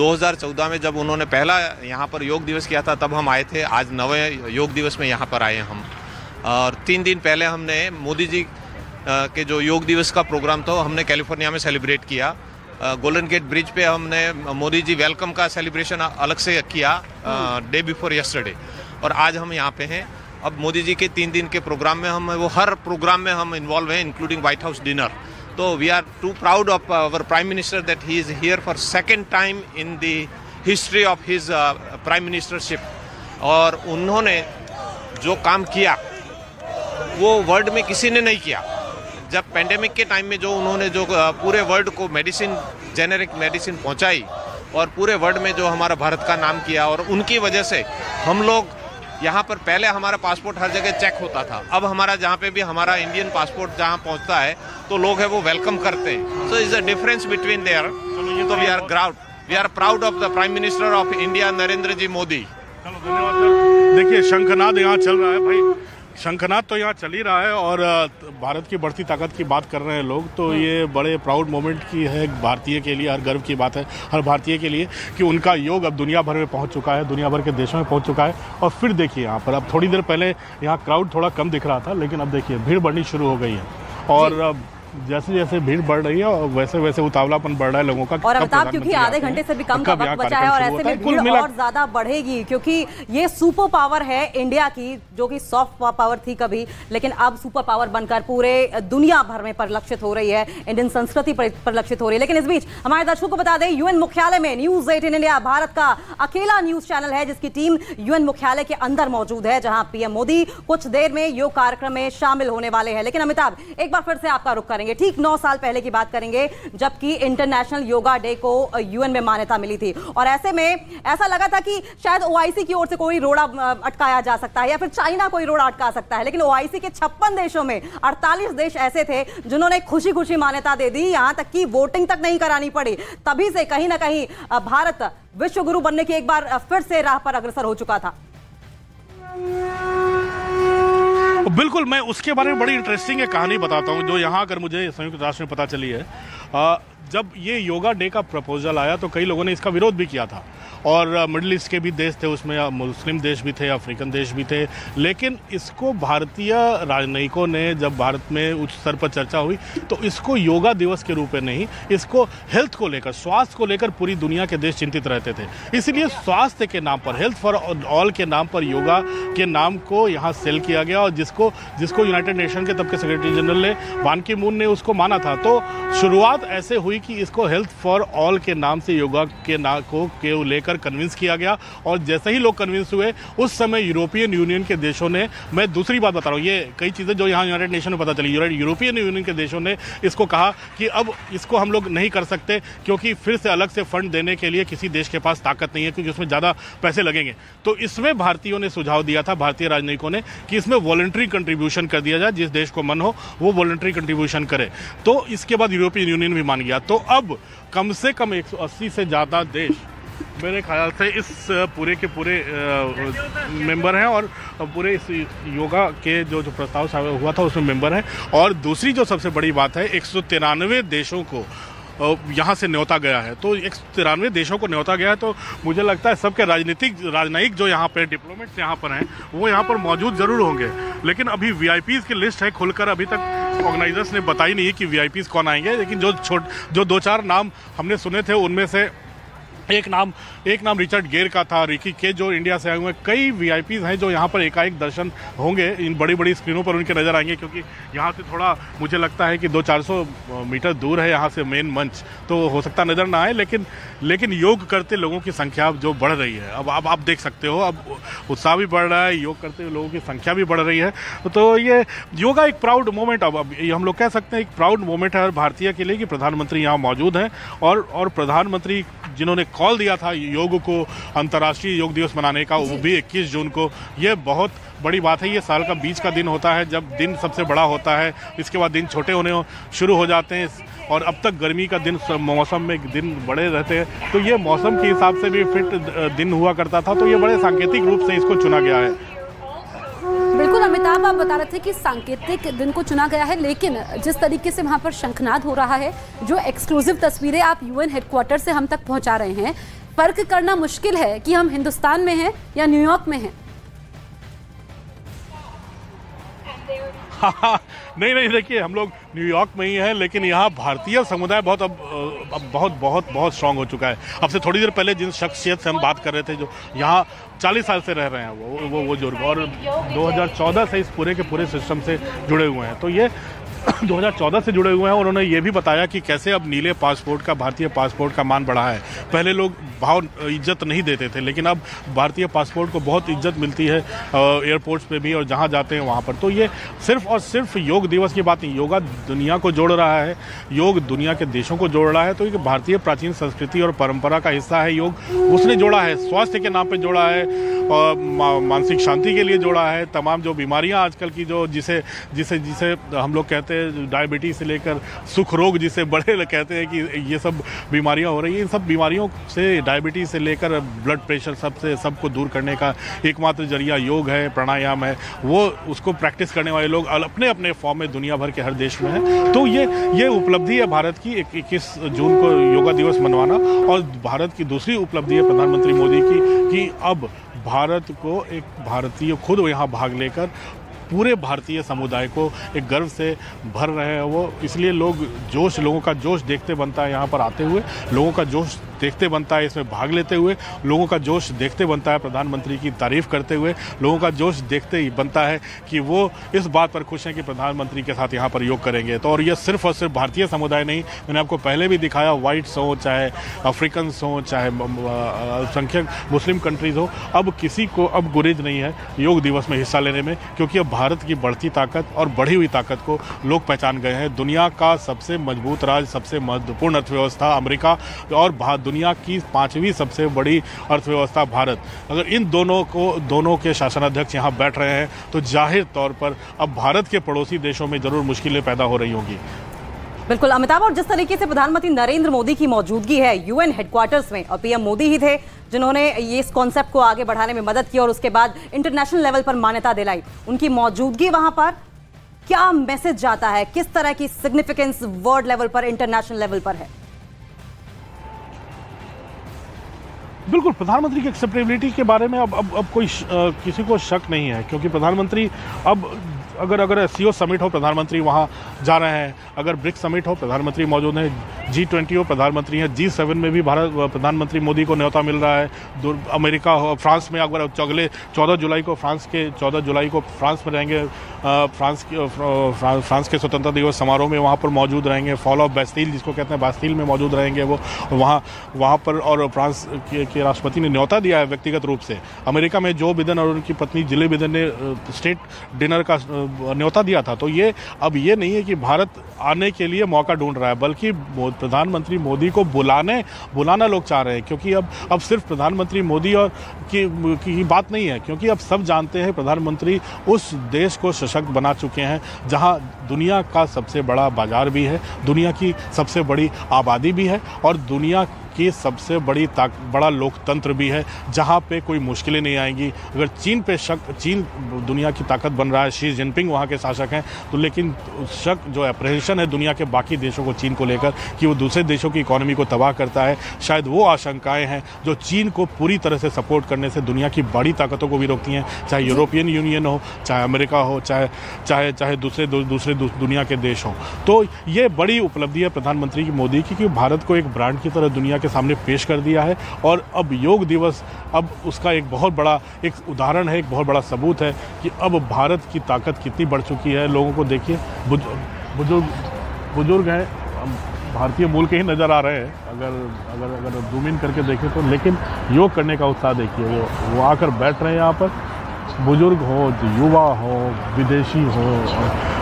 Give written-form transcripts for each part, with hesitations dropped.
2014 में जब उन्होंने पहला यहाँ पर योग दिवस किया था तब हम आए थे। आज 9वें योग दिवस में यहाँ पर आए हम। और 3 दिन पहले हमने मोदी जी के जो योग दिवस का प्रोग्राम था हमने कैलिफोर्निया में सेलिब्रेट किया। गोल्डन गेट ब्रिज पे हमने मोदी जी वेलकम का सेलिब्रेशन अलग से किया डे बिफोर यस्टरडे। और आज हम यहाँ पे हैं। अब मोदी जी के 3 दिन के प्रोग्राम में हम वो हर प्रोग्राम में हम इन्वॉल्व हैं, इंक्लूडिंग व्हाइट हाउस डिनर। तो we are too proud of our prime minister that he is here for second time in the history of his prime ministership. और उन्होंने जो काम किया वो वर्ल्ड में किसी ने नहीं किया। जब पेंडेमिक के टाइम में जो उन्होंने जो पूरे वर्ल्ड को मेडिसिन, जेनेरिक मेडिसिन पहुंचाई और पूरे वर्ल्ड में जो हमारा भारत का नाम किया, और उनकी वजह से हम लोग यहाँ पर पहले हमारा पासपोर्ट हर जगह चेक होता था, अब हमारा जहाँ पे भी हमारा इंडियन पासपोर्ट जहाँ पहुँचता है तो लोग है वो वेलकम करते हैं। So is a difference between there. तो we are proud of the prime minister of India Narendra ji Modi. चलो धन्यवाद सर। देखिए शंखनाद यहाँ चल रहा है भाई, शंखनाद तो यहाँ चल ही रहा है और भारत की बढ़ती ताकत की बात कर रहे हैं लोग। तो ये बड़े प्राउड मोमेंट की है भारतीय के लिए, हर गर्व की बात है हर भारतीय के लिए कि उनका योग अब दुनिया भर में पहुँच चुका है, दुनिया भर के देशों में पहुँच चुका है। और फिर देखिए यहाँ पर अब थोड़ी देर पहले यहाँ क्राउड थोड़ा कम दिख रहा था, लेकिन अब देखिए भीड़ बढ़नी शुरू हो गई है। और जैसे जैसे भीड़ बढ़ रही है और वैसे वैसे उतावलापन बढ़ रहा है लोगों का। और अमिताभ क्योंकि आधे घंटे से भी कम का वक्त बचा है और ऐसे में भीड़ और ज्यादा बढ़ेगी, क्योंकि ये सुपर पावर है इंडिया की, जो कि सॉफ्ट पावर थी कभी, लेकिन अब सुपर पावर बनकर पूरे दुनिया भर में परिलक्षित हो रही है, इंडियन संस्कृति परिलक्षित हो रही है। लेकिन इस बीच हमारे दर्शकों को बता दें, यूएन मुख्यालय में न्यूज 18 इंडिया भारत का अकेला न्यूज चैनल है जिसकी टीम यूएन मुख्यालय के अंदर मौजूद है, जहां पीएम मोदी कुछ देर में योग कार्यक्रम में शामिल होने वाले हैं। लेकिन अमिताभ, एक बार फिर से आपका रुख करेंगे, ठीक 9 साल पहले की बात करेंगे जबकि इंटरनेशनल योगा डे को यूएन में मान्यता मिली थी, और ऐसे में ऐसा लगा था कि शायद ओआईसी की ओर से कोई रोड़ा अटकाया जा सकता है या फिर चाइना कोई रोड़ा अटका सकता है। लेकिन ओआईसी के 56 देशों में 48 देश ऐसे थे जिन्होंने खुशी खुशी मान्यता दे दी, यहां तक कि वोटिंग तक नहीं करानी पड़ी। तभी से कहीं ना कहीं भारत विश्व गुरु बनने की एक बार फिर से राह पर अग्रसर हो चुका था। बिल्कुल, मैं उसके बारे में बड़ी इंटरेस्टिंग कहानी बताता हूँ जो यहाँ अगर मुझे संयुक्त राष्ट्र में पता चली है। जब ये योगा डे का प्रपोजल आया तो कई लोगों ने इसका विरोध भी किया था, और मिडिल ईस्ट के भी देश थे उसमें, मुस्लिम देश भी थे, अफ्रीकन देश भी थे। लेकिन इसको भारतीय राजनयिकों ने, जब भारत में उच्च स्तर पर चर्चा हुई, तो इसको योगा दिवस के रूप में नहीं, इसको हेल्थ को लेकर, स्वास्थ्य को लेकर पूरी दुनिया के देश चिंतित रहते थे। इसलिए स्वास्थ्य के नाम पर, हेल्थ फॉर ऑल के नाम पर योगा के नाम को यहाँ सेल किया गया, और जिसको यूनाइटेड नेशन के तब के सेक्रेटरी जनरल ने, बान की मून ने उसको माना था। तो शुरुआत ऐसे हुई कि इसको हेल्थ फॉर ऑल के नाम से योगा के नाम को लेकर कन्विंस किया गया। और जैसे ही लोग कन्विंस हुए उस समय यूरोपियन यूनियन के देशों ने, मैं दूसरी बात बता रहा हूँ, ये कई चीज़ें जो यहाँ यूनाइटेड नेशन में पता चली, यूरोपियन यूनियन के देशों ने इसको कहा कि अब इसको हम लोग नहीं कर सकते, क्योंकि फिर से अलग से फंड देने के लिए किसी देश के पास ताकत नहीं है, क्योंकि उसमें ज़्यादा पैसे लगेंगे। तो इसमें भारतीयों ने सुझाव दिया था, भारतीय राजनयिकों ने, कि इसमें वॉलंटरी कंट्रीब्यूशन कर दिया जाए, जिस देश को मन हो वो वॉलंटरी कंट्रीब्यूशन करे। तो इसके बाद यूरोपियन यूनियन भी मान गया। तो अब कम से कम 180 से ज़्यादा देश मेरे ख्याल से इस पूरे के पूरे मेंबर हैं, और पूरे इस योगा के जो प्रस्ताव हुआ था उसमें मेंबर हैं। और दूसरी जो सबसे बड़ी बात है, 193 देशों को यहाँ से न्योता गया है। तो 193 देशों को न्योता गया है, तो मुझे लगता है सबके राजनयिक जो यहाँ पे डिप्लोमेट्स यहाँ पर हैं वो यहाँ पर मौजूद ज़रूर होंगे। लेकिन अभी वीआईपीज़ की लिस्ट है खुलकर, अभी तक ऑर्गेनाइजर्स ने बताई नहीं है कि वीआईपीज़ कौन आएंगे। लेकिन जो 2-4 नाम हमने सुने थे उनमें से एक नाम रिचर्ड गेर का था, रिकी के, जो इंडिया से आए हुए कई वीआईपीज़ हैं जो यहाँ पर एकाएक दर्शन होंगे, इन बड़ी बड़ी स्क्रीनों पर उनके नज़र आएंगे, क्योंकि यहाँ से थोड़ा मुझे लगता है कि 200-400 मीटर दूर है यहाँ से मेन मंच, तो हो सकता नज़र ना आए। लेकिन योग करते लोगों की संख्या जो बढ़ रही है, अब आप देख सकते हो, अब उत्साह भी बढ़ रहा है, योग करते लोगों की संख्या भी बढ़ रही है। तो ये योगा एक प्राउड मोमेंट, अब ये हम लोग कह सकते हैं एक प्राउड मोमेंट है हर भारतीय के लिए कि प्रधानमंत्री यहाँ मौजूद हैं, और प्रधानमंत्री जिन्होंने कॉल दिया था योग को अंतर्राष्ट्रीय योग दिवस मनाने का, वो भी 21 जून को, ये बहुत बड़ी बात है। ये साल का बीच का दिन होता है जब दिन सबसे बड़ा होता है, इसके बाद दिन छोटे होने शुरू हो जाते हैं, और अब तक गर्मी का दिन, मौसम में दिन बड़े रहते हैं, तो ये मौसम के हिसाब से भी फिट दिन हुआ करता था। तो ये बड़े सांकेतिक रूप से इसको चुना गया है। बिल्कुल अमिताभ, आप बता रहे थे कि सांकेतिक दिन को चुना गया है, लेकिन जिस तरीके से वहां पर शंखनाद हो रहा है, जो एक्सक्लूसिव तस्वीरें आप यूएन हेडक्वार्टर से हम तक पहुंचा रहे हैं, फर्क करना मुश्किल है कि हम हिंदुस्तान में हैं या न्यूयॉर्क में हैं? नहीं, देखिए हम लोग न्यूयॉर्क में ही हैं, लेकिन यहाँ भारतीय समुदाय बहुत बहुत स्ट्रांग हो चुका है। अब से थोड़ी देर पहले जिन शख्सियत से हम बात कर रहे थे, जो यहाँ 40 साल से रह रहे हैं, वो बुजुर्ग, और 2014 से इस पूरे के पूरे सिस्टम से जुड़े हुए हैं। तो ये 2014 से जुड़े हुए हैं। उन्होंने ये भी बताया कि कैसे अब नीले पासपोर्ट का, भारतीय पासपोर्ट का मान बढ़ा है। पहले लोग भाव इज्जत नहीं देते थे, लेकिन अब भारतीय पासपोर्ट को बहुत इज्जत मिलती है एयरपोर्ट्स पे भी और जहाँ जाते हैं वहाँ पर। तो ये सिर्फ और सिर्फ योग दिवस की बात नहीं, योगा दुनिया को जोड़ रहा है, योग दुनिया के देशों को जोड़ रहा है। तो ये भारतीय प्राचीन संस्कृति और परंपरा का हिस्सा है योग। उसने जोड़ा है, स्वास्थ्य के नाम पर जोड़ा है, और मानसिक शांति के लिए जोड़ा है। तमाम जो बीमारियाँ आजकल की जो जिसे हम लोग कहते हैं डायबिटीज से लेकर सुख रोग, जिसे बड़े कहते हैं कि ये सब बीमारियां हो रही हैं, इन सब बीमारियों से, डायबिटीज से लेकर ब्लड प्रेशर, सबको दूर करने का एकमात्र जरिया योग है, प्राणायाम है। वो उसको प्रैक्टिस करने वाले लोग अपने अपने फॉर्म में दुनिया भर के हर देश में हैं। तो ये उपलब्धि है भारत की 21 जून को योगा दिवस मनवाना। और भारत की दूसरी उपलब्धि है प्रधानमंत्री मोदी की कि अब भारत को एक भारतीय खुद यहाँ भाग लेकर पूरे भारतीय समुदाय को एक गर्व से भर रहे हैं वो। इसलिए लोगों का जोश देखते बनता है, यहाँ पर आते हुए लोगों का जोश देखते बनता है, इसमें भाग लेते हुए लोगों का जोश देखते बनता है, प्रधानमंत्री की तारीफ करते हुए लोगों का जोश देखते ही बनता है कि वो इस बात पर खुश हैं कि प्रधानमंत्री के साथ यहाँ पर योग करेंगे। तो और ये सिर्फ और सिर्फ भारतीय समुदाय नहीं, मैंने आपको पहले भी दिखाया, वाइट्स हो, चाहे अफ्रीकन हो, चाहे संख्यक मुस्लिम कंट्रीज हो, अब किसी को अब गुरेज नहीं है योग दिवस में हिस्सा लेने में, क्योंकि अब भारत की बढ़ती ताकत और बढ़ी हुई ताकत को लोग पहचान गए हैं। दुनिया का सबसे मजबूत राज्य, सबसे महत्वपूर्ण अर्थव्यवस्था अमेरिका और दुनिया की 5वीं सबसे बड़ी अर्थव्यवस्था भारत, अगर इन दोनों के शासनाध्यक्ष यहाँ बैठ रहे हैं तो जाहिर तौर पर अब भारत के पड़ोसी देशों में जरूर मुश्किलें पैदा हो रही होंगी। बिल्कुल अमिताभ, और जिस तरीके से प्रधानमंत्री नरेंद्र मोदी की मौजूदगी है यूएन हेडक्वार्टर्स में, और पीएम मोदी ही थे जिन्होंने ये इस कॉन्सेप्ट को आगे बढ़ाने में मदद की और उसके बाद इंटरनेशनल लेवल पर मान्यता दिलाई, उनकी मौजूदगी वहां पर क्या मैसेज जाता है, किस तरह की सिग्निफिकेंस वर्ल्ड लेवल पर, इंटरनेशनल लेवल पर है? बिल्कुल, प्रधानमंत्री की एक्सेप्टेबिलिटी के बारे में अब कोई किसी को शक नहीं है, क्योंकि प्रधानमंत्री अब अगर एससीओ समिट हो, प्रधानमंत्री वहाँ जा रहे हैं, अगर ब्रिक्स समिट हो, प्रधानमंत्री मौजूद हैं, G20 हो, प्रधानमंत्री हैं, G7 में भी प्रधानमंत्री मोदी को न्योता मिल रहा है। अमेरिका हो, फ्रांस में अगर अगले 14 जुलाई को फ्रांस में रहेंगे, फ्रांस के स्वतंत्रता दिवस समारोह में वहाँ पर मौजूद रहेंगे। फॉल ऑफ बास्टील जिसको कहते हैं, बास्टील में मौजूद रहेंगे वो वहाँ पर। और फ्रांस के राष्ट्रपति ने न्योता दिया है व्यक्तिगत रूप से। अमेरिका में जो बिडेन और उनकी पत्नी जिल बिडेन ने स्टेट डिनर का न्योता दिया था। तो ये अब ये नहीं है कि भारत आने के लिए मौका ढूंढ रहा है, बल्कि प्रधानमंत्री मोदी को बुलाना लोग चाह रहे हैं, क्योंकि अब सिर्फ प्रधानमंत्री मोदी और की बात नहीं है, क्योंकि अब सब जानते हैं प्रधानमंत्री उस देश को सशक्त बना चुके हैं जहां दुनिया का सबसे बड़ा बाजार भी है, दुनिया की सबसे बड़ी आबादी भी है और दुनिया की सबसे बड़ा लोकतंत्र भी है, जहां पे कोई मुश्किलें नहीं आएंगी। अगर चीन दुनिया की ताकत बन रहा है, शी जिनपिंग वहां के शासक हैं, तो लेकिन शक जो अप्रहेंशन है दुनिया के बाकी देशों को चीन को लेकर कि वो दूसरे देशों की इकोनॉमी को तबाह करता है, शायद वो आशंकाएं हैं जो चीन को पूरी तरह से सपोर्ट करने से दुनिया की बड़ी ताकतों को भी रोकती हैं, चाहे यूरोपियन यूनियन हो, चाहे अमेरिका हो, चाहे दूसरे दुनिया के देश हों। तो ये बड़ी उपलब्धि है प्रधानमंत्री की मोदी की, कि भारत को एक ब्रांड की तरह दुनिया के सामने पेश कर दिया है। और अब योग दिवस अब उसका एक बहुत बड़ा एक उदाहरण है, एक बहुत बड़ा सबूत है कि अब भारत की ताकत कितनी बढ़ चुकी है। लोगों को देखिए, बुजुर्ग हैं, भारतीय मूल के ही नज़र आ रहे हैं अगर जूम इन करके देखें तो, लेकिन योग करने का उत्साह देखिए, वो आकर बैठ रहे हैं यहाँ पर। बुजुर्ग हो, युवा हो, विदेशी हो,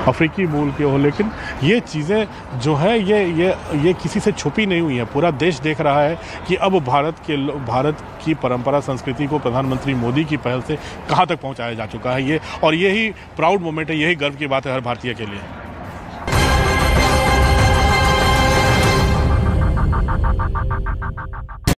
अफ्रीकी मूल के हो, लेकिन ये चीज़ें जो है ये किसी से छुपी नहीं हुई है। पूरा देश देख रहा है कि अब भारत की परंपरा संस्कृति को प्रधानमंत्री मोदी की पहल से कहाँ तक पहुँचाया जा चुका है। और यही प्राउड मोमेंट है, यही गर्व की बात है हर भारतीय के लिए।